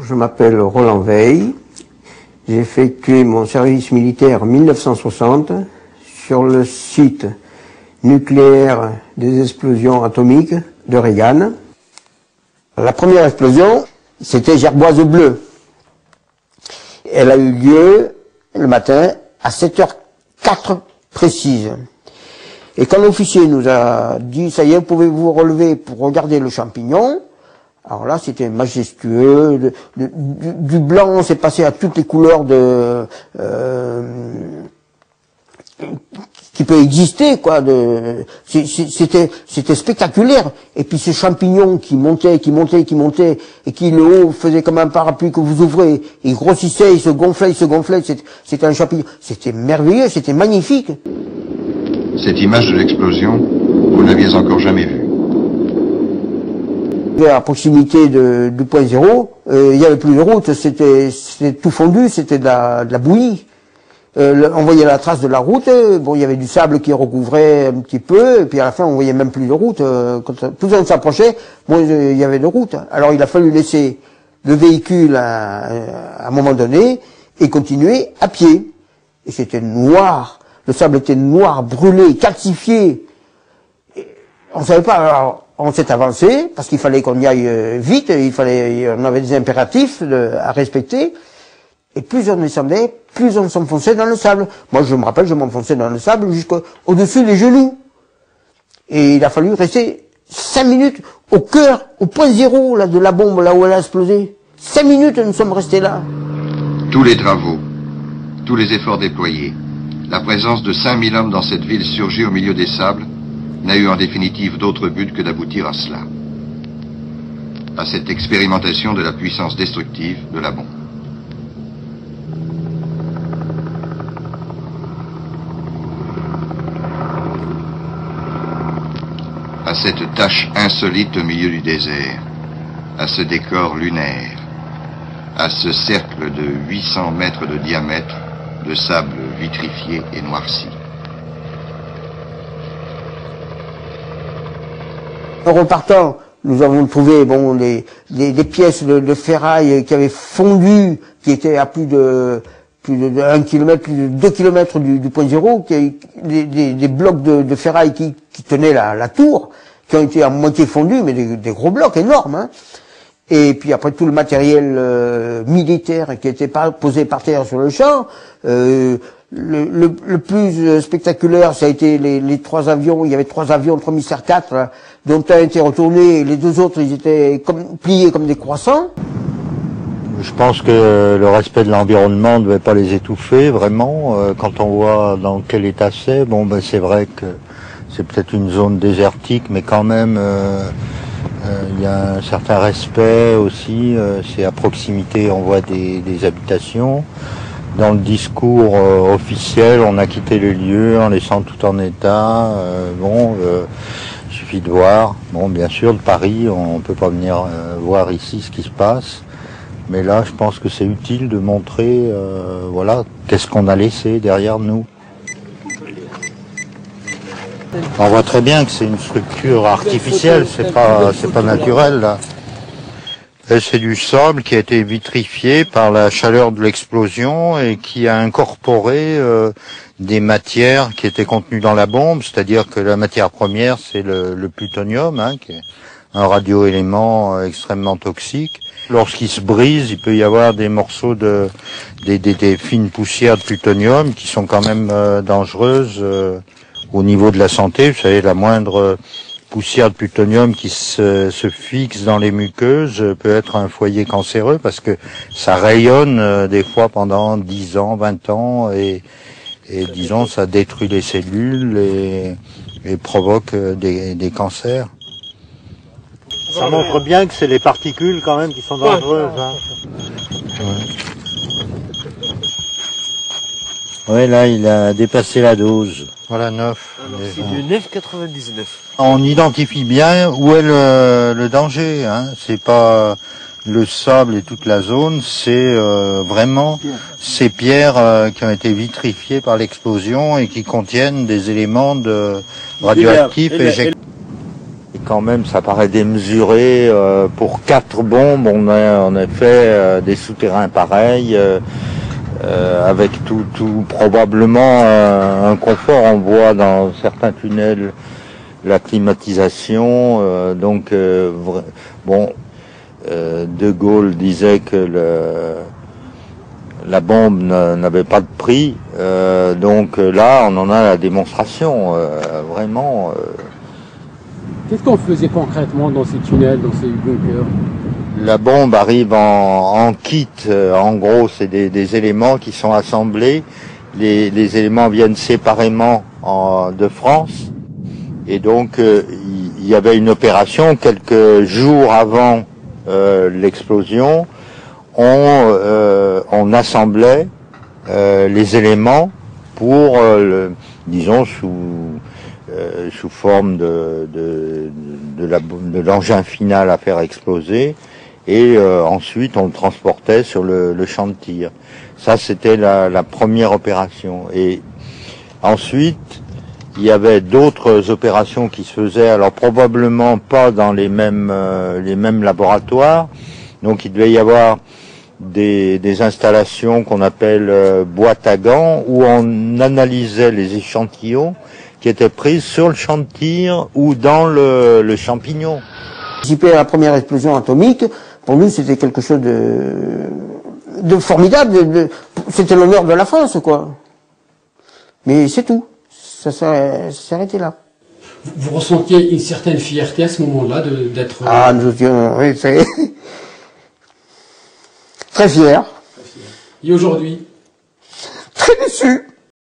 Je m'appelle Roland Veil. J'ai effectué mon service militaire en 1960 sur le site nucléaire des explosions atomiques de Regan. La première explosion, c'était Gerboise Bleue. Elle a eu lieu le matin à 7h04 précise. Et quand l'officier nous a dit, ça y est, pouvez-vous relever pour regarder le champignon? Alors là, c'était majestueux. Du blanc, c'est passé à toutes les couleurs qui peut exister, quoi. C'était spectaculaire. Et puis ce champignon qui montait, et qui le haut faisait comme un parapluie que vous ouvrez, il grossissait, il se gonflait. C'était un champignon. C'était merveilleux, c'était magnifique. Cette image de l'explosion, vous ne l'aviez encore jamais vue. À proximité du point zéro, il n'y avait plus de route, c'était tout fondu, c'était de la bouillie. On voyait la trace de la route, bon, il y avait du sable qui recouvrait un petit peu, et puis à la fin on voyait même plus de route. Quand plus on s'approchait, moins il y avait de route. Alors il a fallu laisser le véhicule à un moment donné et continuer à pied. Et c'était noir, le sable était noir, brûlé, calcifié. Et on ne savait pas. Alors, on s'est avancé parce qu'il fallait qu'on y aille vite, on avait des impératifs à respecter. Et plus on descendait, plus on s'enfonçait dans le sable. Moi, je me rappelle, je m'enfonçais dans le sable jusqu'au-dessus des genoux. Et il a fallu rester 5 minutes au cœur, au point zéro là, de la bombe, là où elle a explosé. 5 minutes, nous sommes restés là. Tous les travaux, tous les efforts déployés, la présence de 5000 hommes dans cette ville surgit au milieu des sables, n'a eu en définitive d'autre but que d'aboutir à cela. À cette expérimentation de la puissance destructive de la bombe. À cette tâche insolite au milieu du désert, à ce décor lunaire, à ce cercle de 800 mètres de diamètre de sable vitrifié et noirci. En repartant, nous avons trouvé des pièces de ferraille qui avaient fondu, qui étaient à plus de 1 kilomètre, plus de 2 kilomètres du point zéro, des blocs de ferraille qui tenaient la tour, qui ont été à moitié fondus, mais des gros blocs énormes. Hein. Et puis après tout le matériel militaire qui était posé par terre sur le champ. Le plus spectaculaire, ça a été les 3 avions. Il y avait 3 avions, 3 Mystère 4, là, dont un était retourné, et les 2 autres, ils étaient pliés comme des croissants. Je pense que le respect de l'environnement ne devait pas les étouffer, vraiment. Quand on voit dans quel état c'est, bon, ben, c'est vrai que c'est peut-être une zone désertique, mais quand même, il y a un certain respect aussi. C'est à proximité, on voit des habitations. Dans le discours officiel, on a quitté le lieu en laissant tout en état. Il suffit de voir. Bon, bien sûr, de Paris, on peut pas venir voir ici ce qui se passe. Mais là, je pense que c'est utile de montrer, voilà, qu'est-ce qu'on a laissé derrière nous. On voit très bien que c'est une structure artificielle, c'est pas naturel, là. C'est du sable qui a été vitrifié par la chaleur de l'explosion et qui a incorporé des matières qui étaient contenues dans la bombe, c'est-à-dire que la matière première, c'est le plutonium, hein, qui est un radioélément extrêmement toxique. Lorsqu'il se brise, il peut y avoir des morceaux des fines poussières de plutonium qui sont quand même dangereuses au niveau de la santé. Vous savez, la moindre poussière de plutonium qui se fixe dans les muqueuses peut être un foyer cancéreux parce que ça rayonne des fois pendant 10 ans, 20 ans et disons ça détruit les cellules et provoque des cancers. Ça montre bien que c'est les particules quand même qui sont dangereuses. Hein. Ouais, là il a dépassé la dose. Voilà, 9. C'est du 9,99. On identifie bien où est le danger. Hein. C'est pas le sable et toute la zone, c'est vraiment ces pierres qui ont été vitrifiées par l'explosion et qui contiennent des éléments radioactifs éjectés. quand même, ça paraît démesuré. Pour 4 bombes, on a fait des souterrains pareils, avec tout probablement un confort. On voit dans certains tunnels la climatisation. De Gaulle disait que la bombe n'avait pas de prix. Donc là, on en a la démonstration, vraiment. Qu'est-ce qu'on faisait concrètement dans ces tunnels, dans ces bunkers? La bombe arrive en kit. En gros, c'est des éléments qui sont assemblés. Les éléments viennent séparément de France. Et donc, il y avait une opération quelques jours avant l'explosion. On assemblait les éléments pour, disons, sous forme de l'engin final à faire exploser, et ensuite on le transportait sur le champ de tir. Ça, c'était la première opération. Et ensuite, il y avait d'autres opérations qui se faisaient, alors probablement pas dans les mêmes laboratoires. Donc il devait y avoir des installations qu'on appelle boîtes à gants, où on analysait les échantillons qui étaient pris sur le champ de tir ou dans le champignon. Participer à la première explosion atomique, pour nous, c'était quelque chose de formidable. C'était l'honneur de la France, quoi. Mais c'est tout. Ça s'est arrêté là. Vous ressentiez une certaine fierté à ce moment-là d'être... Ah, nous étions, oui, c'est... très fiers. Et aujourd'hui? Très déçus.